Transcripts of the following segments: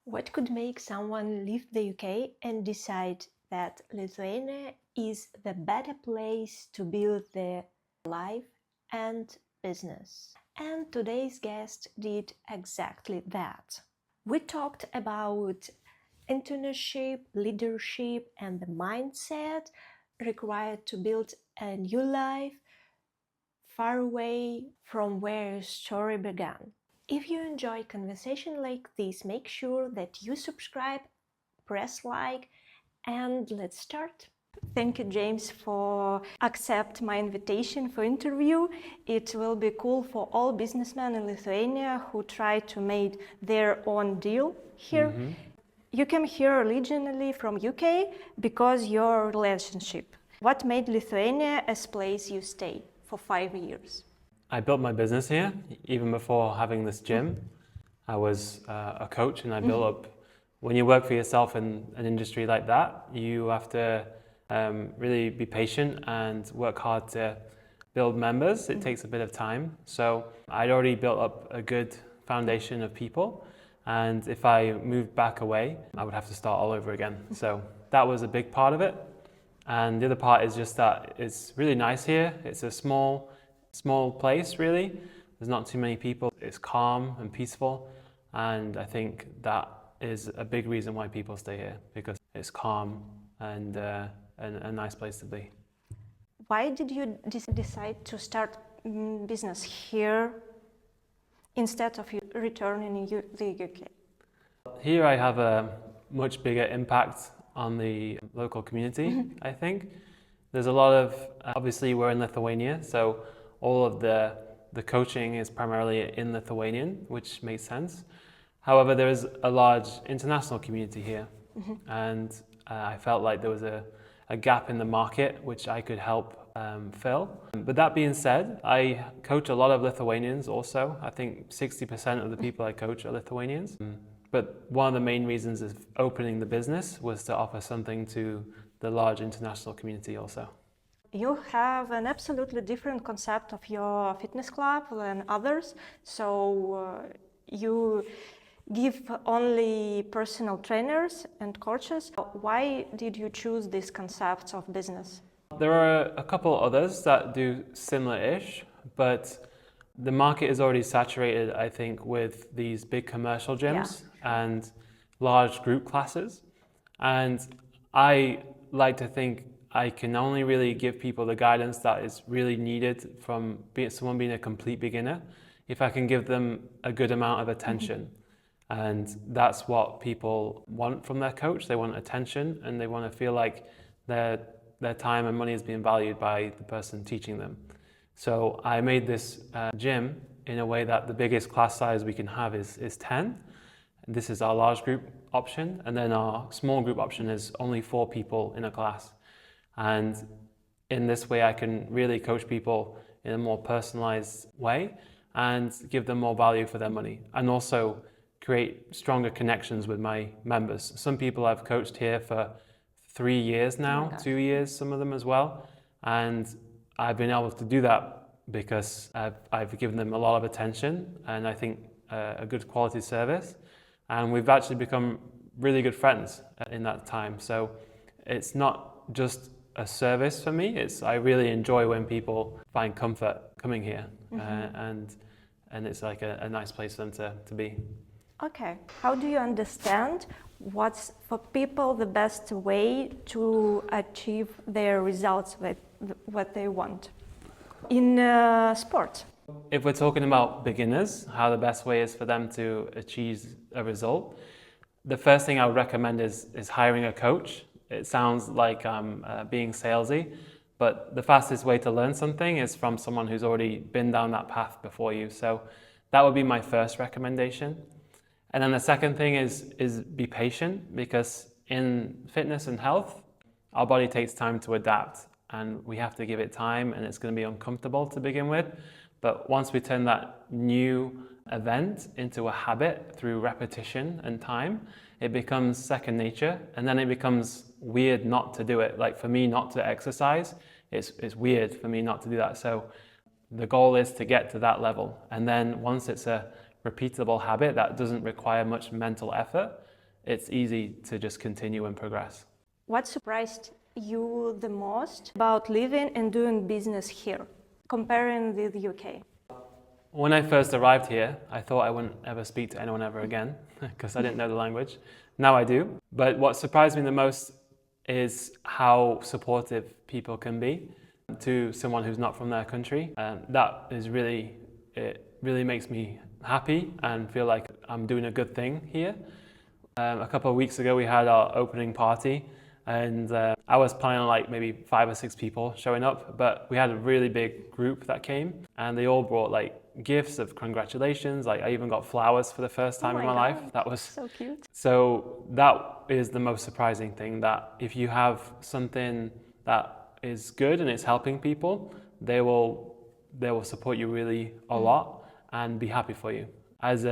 What could make someone leave the UK and decide that Lithuania is the better place to build their life and business? And today's guest did exactly that. We talked about entrepreneurship, leadership, and the mindset required to build a new life far away from where your story began. If you enjoy conversation like this, make sure that you subscribe, press like, and let's start. Thank you, James, for accept my invitation for interview. It will be cool for all businessmen in Lithuania who try to make their own deal here. You came here originally from UK because your relationship. What made Lithuania a place you stay for 5 years? I built my business here, even before having this gym. I was a coach and I built up, when you work for yourself in an industry like that, you have to really be patient and work hard to build members. It takes a bit of time. So I'd already built up a good foundation of people. And if I moved back away, I would have to start all over again. So that was a big part of it. And the other part is just that it's really nice here. It's a small place, really. There's not too many people. It's calm and peaceful. And I think that is a big reason why people stay here, because it's calm and a nice place to be. Why did you decide to start business here instead of returning in the UK? Here I have a much bigger impact on the local community, I think. There's a lot of, obviously we're in Lithuania, so all of the coaching is primarily in Lithuanian, which makes sense. However, there is a large international community here, and I felt like there was a gap in the market which I could help fill. But that being said, I coach a lot of Lithuanians also. I think 60% of the people I coach are Lithuanians. But one of the main reasons of opening the business was to offer something to the large international community also. You have an absolutely different concept of your fitness club than others. So you give only personal trainers and coaches. Why did you choose these concepts of business? There are a couple others that do similar-ish, but the market is already saturated, I think, with these big commercial gyms and large group classes. And I like to think I can only really give people the guidance that is really needed from someone being a complete beginner if I can give them a good amount of attention. And that's what people want from their coach. They want attention and they want to feel like their time and money is being valued by the person teaching them. So I made this gym in a way that the biggest class size we can have is 10. And this is our large group option. And then our small group option is only 4 people in a class. And in this way, I can really coach people in a more personalized way and give them more value for their money, and also create stronger connections with my members. Some people I've coached here for 3 years now, 2 years, some of them as well. And I've been able to do that because I've given them a lot of attention and I think a good quality service. And we've actually become really good friends in that time. So it's not just a service for me. I really enjoy when people find comfort coming here, and it's like a nice place for them to be. Okay. How do you understand what's for people the best way to achieve their results with what they want in sport? If we're talking about beginners, how the best way is for them to achieve a result, the first thing I would recommend is hiring a coach. It sounds like I'm being salesy, but the fastest way to learn something is from someone who's already been down that path before you. So that would be my first recommendation. And then the second thing is be patient, because in fitness and health, our body takes time to adapt and we have to give it time, and it's going to be uncomfortable to begin with. But once we turn that new event into a habit through repetition and time, it becomes second nature, and then it becomes weird not to do it. Like for me not to exercise, it's weird for me not to do that. So the goal is to get to that level. And then once it's a repeatable habit that doesn't require much mental effort, it's easy to just continue and progress. What surprised you the most about living and doing business here, comparing with the UK? When I first arrived here, I thought I wouldn't ever speak to anyone ever again because I didn't know the language. Now I do. But what surprised me the most is how supportive people can be to someone who's not from their country. That is it really makes me happy and feel like I'm doing a good thing here. A couple of weeks ago, we had our opening party, and I was planning on like maybe 5 or 6 people showing up, but we had a really big group that came, and they all brought like gifts of congratulations. Like I even got flowers for the first time in my life. That was so cute. So that is the most surprising thing, that if you have something that is good and it's helping people, they will support you really a lot and be happy for you. As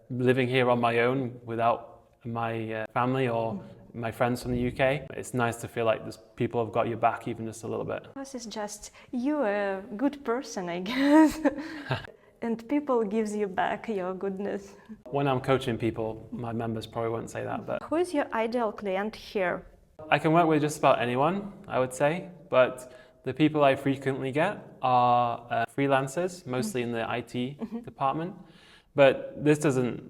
living here on my own without my family or my friends from the UK, it's nice to feel like people have got your back even just a little bit. This is just you're a good person, I guess. And people gives you back your goodness. When I'm coaching people, my members probably won't say that, but who is your ideal client here? I can work with just about anyone, I would say, but the people I frequently get are freelancers, mostly in the IT department. But this doesn't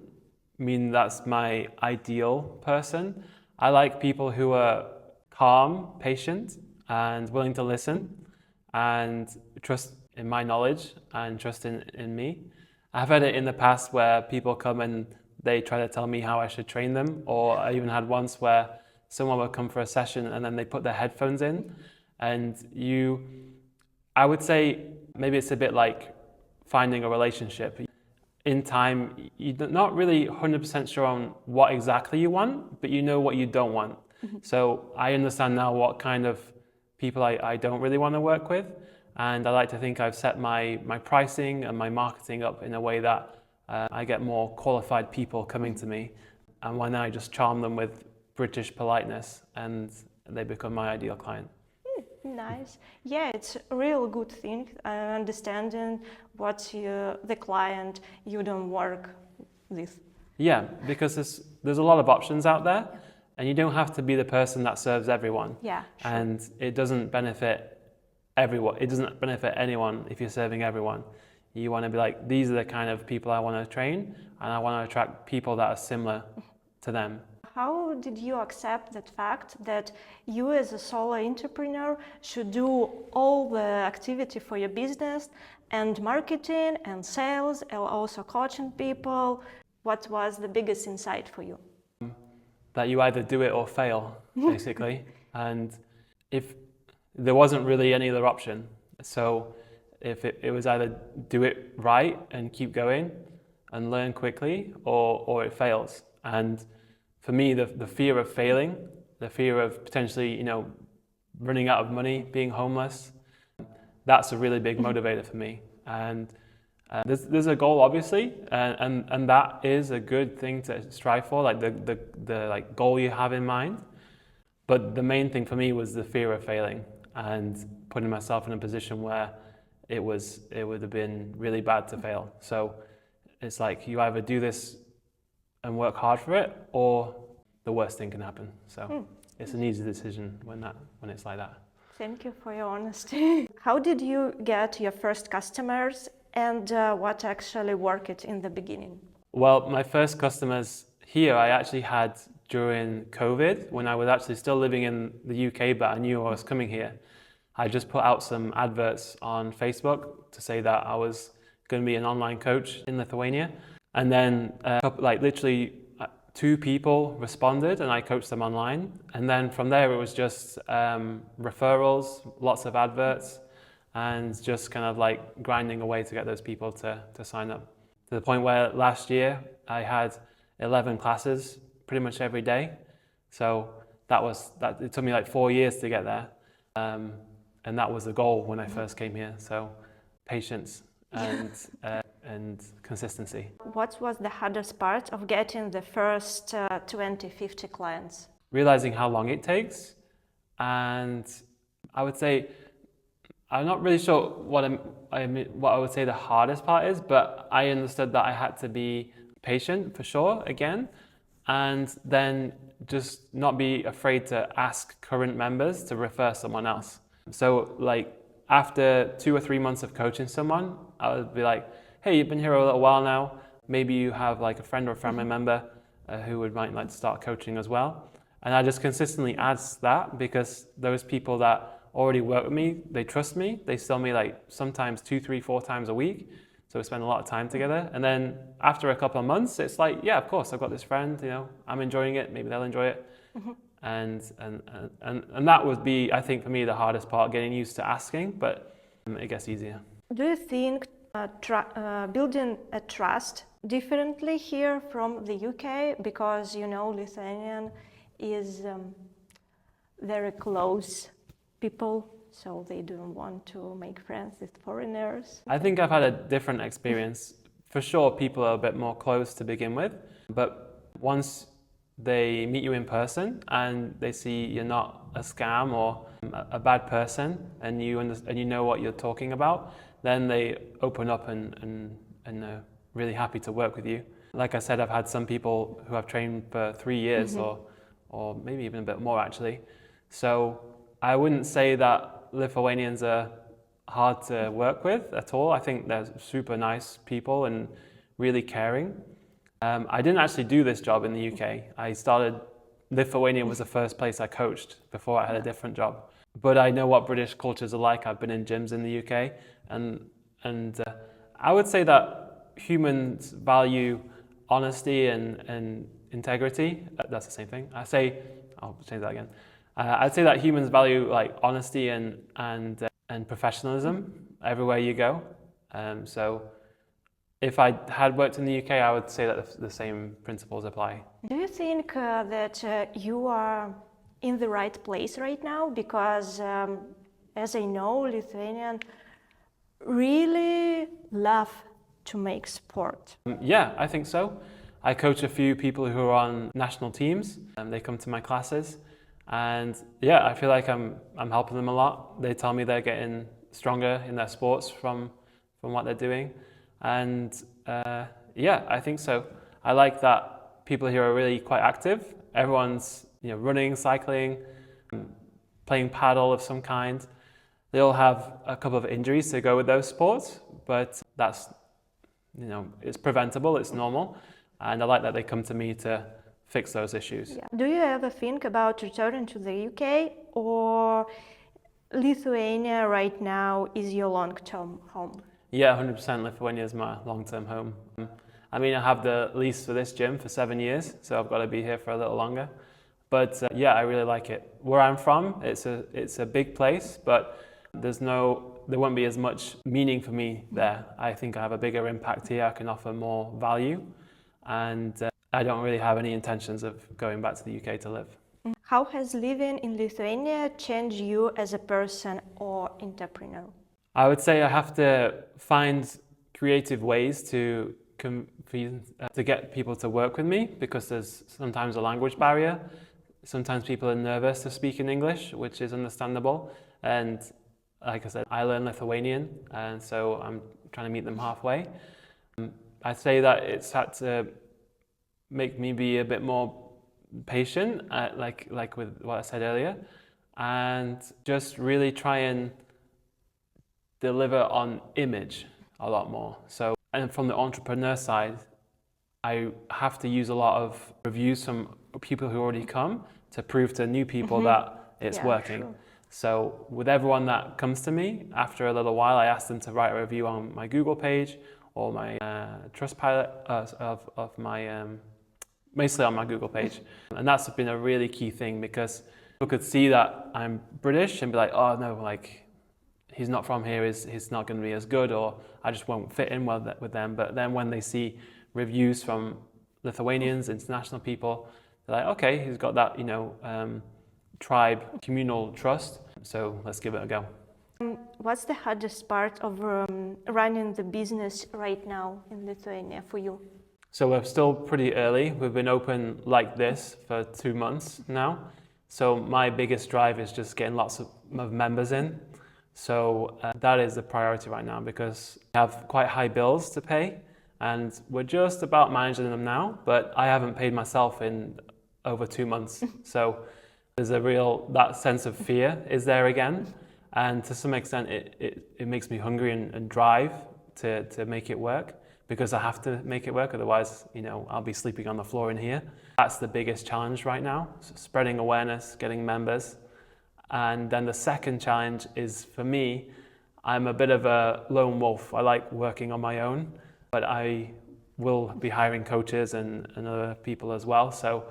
mean that's my ideal person. I like people who are calm, patient, and willing to listen and trust in my knowledge and trust in me. I've had it in the past where people come and they try to tell me how I should train them, or I even had once where someone would come for a session and then they put their headphones in, and I would say maybe it's a bit like finding a relationship. In time, you're not really 100% sure on what exactly you want, but you know what you don't want. So I understand now what kind of people I don't really want to work with. And I like to think I've set my pricing and my marketing up in a way that I get more qualified people coming to me. And when I just charm them with British politeness, and they become my ideal client. Nice. Yeah, it's a real good thing, understanding what the client you don't work with. Yeah, because there's a lot of options out there, and you don't have to be the person that serves everyone. Yeah, sure. And it doesn't benefit everyone. It doesn't benefit anyone if you're serving everyone. You want to be like, these are the kind of people I want to train, and I want to attract people that are similar to them. How did you accept that fact that you as a solo entrepreneur should do all the activity for your business and marketing and sales and also coaching people? What was the biggest insight for you? That you either do it or fail, basically. And if there wasn't really any other option. So if it was either do it right and keep going and learn quickly, or it fails. And for me, the fear of failing, the fear of potentially, running out of money, being homeless, that's a really big motivator for me. And there's a goal, obviously, and that is a good thing to strive for, like the like goal you have in mind. But the main thing for me was the fear of failing and putting myself in a position where it would have been really bad to fail. So it's like you either do this and work hard for it, or the worst thing can happen. So it's an easy decision when it's like that. Thank you for your honesty. How did you get your first customers, and what actually worked in the beginning? Well, my first customers here I actually had during COVID, when I was actually still living in the UK, but I knew I was coming here. I just put out some adverts on Facebook to say that I was going to be an online coach in Lithuania. And then literally 2 people responded, and I coached them online. And then from there, it was just referrals, lots of adverts, and just kind of like grinding away to get those people to sign up. To the point where last year I had 11 classes pretty much every day. So it took me like 4 years to get there. And that was the goal when I first came here. So patience and consistency. What was the hardest part of getting the first 20-50 clients? Realizing how long it takes, and I would say I'm not really sure what I would say the hardest part is, but I understood that I had to be patient for sure again, and then just not be afraid to ask current members to refer someone else. So like after 2 or 3 months of coaching someone, I would be like, hey, you've been here a little while now. Maybe you have like a friend or a family member who might like to start coaching as well. And I just consistently ask that because those people that already work with me, they trust me. They sell me like sometimes 2, 3, 4 times a week. So we spend a lot of time together. And then after a couple of months, it's like, yeah, of course, I've got this friend, you know, I'm enjoying it. Maybe they'll enjoy it. And that would be, I think, for me, the hardest part, getting used to asking, but it gets easier. Do you think building a trust differently here from the UK? Because, you know, Lithuanian is very close people, so they don't want to make friends with foreigners. I think I've had a different experience. For sure, people are a bit more close to begin with, but once they meet you in person and they see you're not a scam or a bad person and you know what you're talking about, then they open up and are really happy to work with you. Like I said, I've had some people who I've trained for 3 years or maybe even a bit more actually. So I wouldn't say that Lithuanians are hard to work with at all. I think they're super nice people and really caring. I didn't actually do this job in the UK. Lithuania was the first place I coached before I had a different job. But I know what British cultures are like. I've been in gyms in the UK, and I would say that humans value honesty and integrity. That's the same thing. I'll change that again. I'd say that humans value like honesty and professionalism everywhere you go. So if I had worked in the UK, I would say that the same principles apply. Do you think that you are in the right place right now? Because as I know, Lithuanians really love to make sport. Yeah, I think so. I coach a few people who are on national teams, and they come to my classes. And yeah, I feel like I'm helping them a lot. They tell me they're getting stronger in their sports from what they're doing. And yeah, I think so. I like that people here are really quite active. Everyone's running, cycling, playing paddle of some kind. They all have a couple of injuries to go with those sports, but that's it's preventable, it's normal. And I like that they come to me to fix those issues. Yeah. Do you ever think about returning to the UK, or Lithuania right now is your long-term home? Yeah, 100% Lithuania is my long-term home. I mean, I have the lease for this gym for 7 years, so I've got to be here for a little longer. But yeah, I really like it. Where I'm from, it's a big place, but there won't be as much meaning for me there. I think I have a bigger impact here. I can offer more value, and I don't really have any intentions of going back to the UK to live. How has living in Lithuania changed you as a person or entrepreneur? I would say I have to find creative ways to get people to work with me, because there's sometimes a language barrier. Sometimes people are nervous to speak in English, which is understandable. And like I said, I learn Lithuanian, and so I'm trying to meet them halfway. I'd say that it's had to make me be a bit more patient, like with what I said earlier, and just really try and deliver on image a lot more. So, and from the entrepreneur side, I have to use a lot of reviews from people who already come to prove to new people that it's working. Sure. So with everyone that comes to me, after a little while, I ask them to write a review on my Google page or my Trustpilot of my, mostly on my Google page. And that's been a really key thing, because people could see that I'm British and be like, oh no, like, he's not from here, he's not going to be as good, or I just won't fit in well with them. But then when they see reviews from Lithuanians, international people, they're like, okay, he's got that, tribe, communal trust, so let's give it a go. What's the hardest part of running the business right now in Lithuania for you? So we're still pretty early. We've been open like this for 2 months now. So my biggest drive is just getting lots of members in. So that is the priority right now, because we have quite high bills to pay, and we're just about managing them now, but I haven't paid myself in over 2 months. So there's that sense of fear is there again. And to some extent, it makes me hungry and drive to make it work, because I have to make it work. Otherwise, I'll be sleeping on the floor in here. That's the biggest challenge right now, so spreading awareness, getting members. And then the second challenge is, for me, I'm a bit of a lone wolf. I like working on my own, but I will be hiring coaches and other people as well. So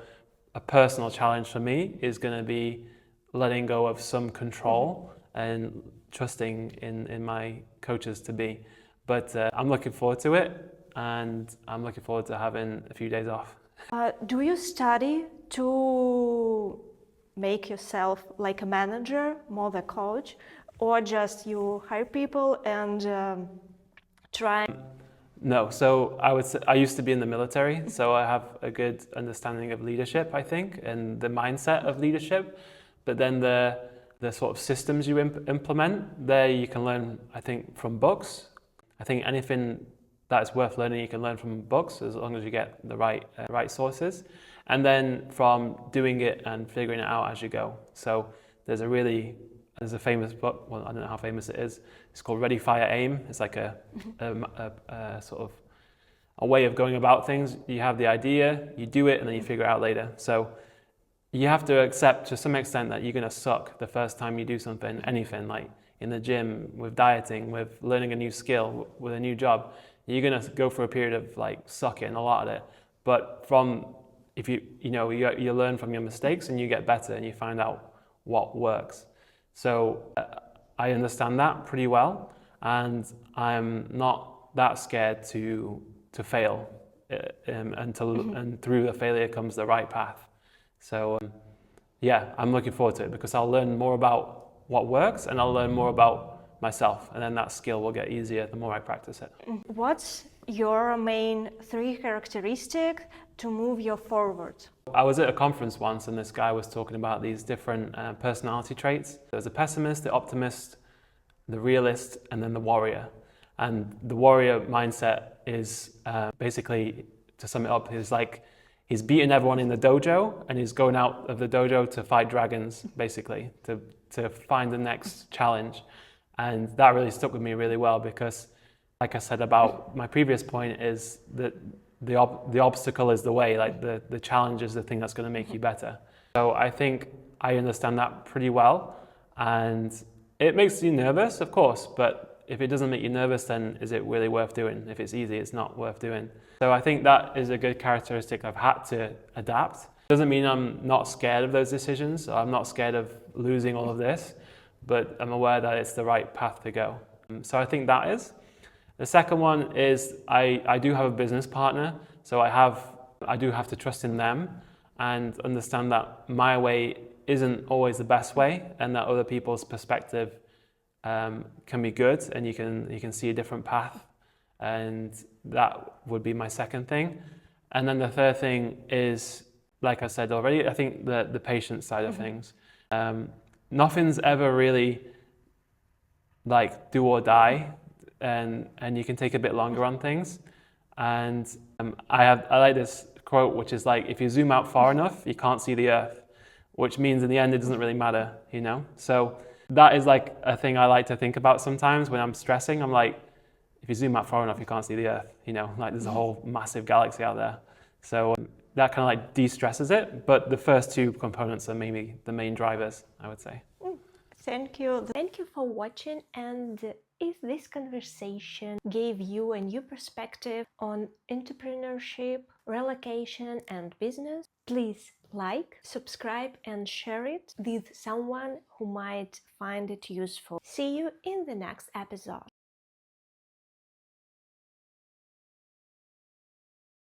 a personal challenge for me is going to be letting go of some control and trusting in my coaches to be. But I'm looking forward to it, and I'm looking forward to having a few days off. Do you study to make yourself like a manager, more the coach, or just you hire people and try? No, so I would say I used to be in the military, so I have a good understanding of leadership, I think, and the mindset of leadership. But then the sort of systems you implement, there you can learn, I think, from books. I think anything that is worth learning, you can learn from books, as long as you get the right sources. And then from doing it and figuring it out as you go. So there's a famous book, well, I don't know how famous it is. It's called Ready, Fire, Aim. It's like a sort of a way of going about things. You have the idea, you do it, and then you figure it out later. So you have to accept to some extent that you're going to suck the first time you do something, anything, like in the gym, with dieting, with learning a new skill, with a new job. You're going to go for a period of like sucking a lot at it. But if you learn from your mistakes and you get better and you find out what works. So I understand that pretty well, and I'm not that scared to fail, and through the failure comes the right path. So yeah, I'm looking forward to it, because I'll learn more about what works and I'll learn more about myself, and then that skill will get easier the more I practice it. What's your main 3 characteristics to move you forward? I was at a conference once, and this guy was talking about these different personality traits. There's a pessimist, the optimist, the realist, and then the warrior. And the warrior mindset is basically, to sum it up, is like he's beating everyone in the dojo, and he's going out of the dojo to fight dragons, basically, to find the next challenge. And that really stuck with me really well, because, like I said about my previous point, is that the obstacle is the way, like the challenge is the thing that's going to make you better. So I think I understand that pretty well, and it makes you nervous, of course, but if it doesn't make you nervous, then is it really worth doing? If it's easy, it's not worth doing. So I think that is a good characteristic I've had to adapt. Doesn't mean I'm not scared of those decisions, or I'm not scared of losing all of this, but I'm aware that it's the right path to go. So I think that is. The second one is I do have a business partner, so I do have to trust in them and understand that my way isn't always the best way, and that other people's perspective can be good, and you can see a different path, and that would be my second thing. And then the third thing is, like I said already, I think the patient side of things. Nothing's ever really like do or die. And you can take a bit longer on things. And I like this quote, which is like, if you zoom out far enough, you can't see the earth, which means in the end it doesn't really matter, So that is like a thing I like to think about sometimes when I'm stressing. I'm like, if you zoom out far enough, you can't see the earth, like there's a whole massive galaxy out there. So that kind of like de-stresses it. But the first 2 components are maybe the main drivers, I would say. Thank you. Thank you for watching, and if this conversation gave you a new perspective on entrepreneurship, relocation, and business, please like, subscribe, and share it with someone who might find it useful. See you in the next episode.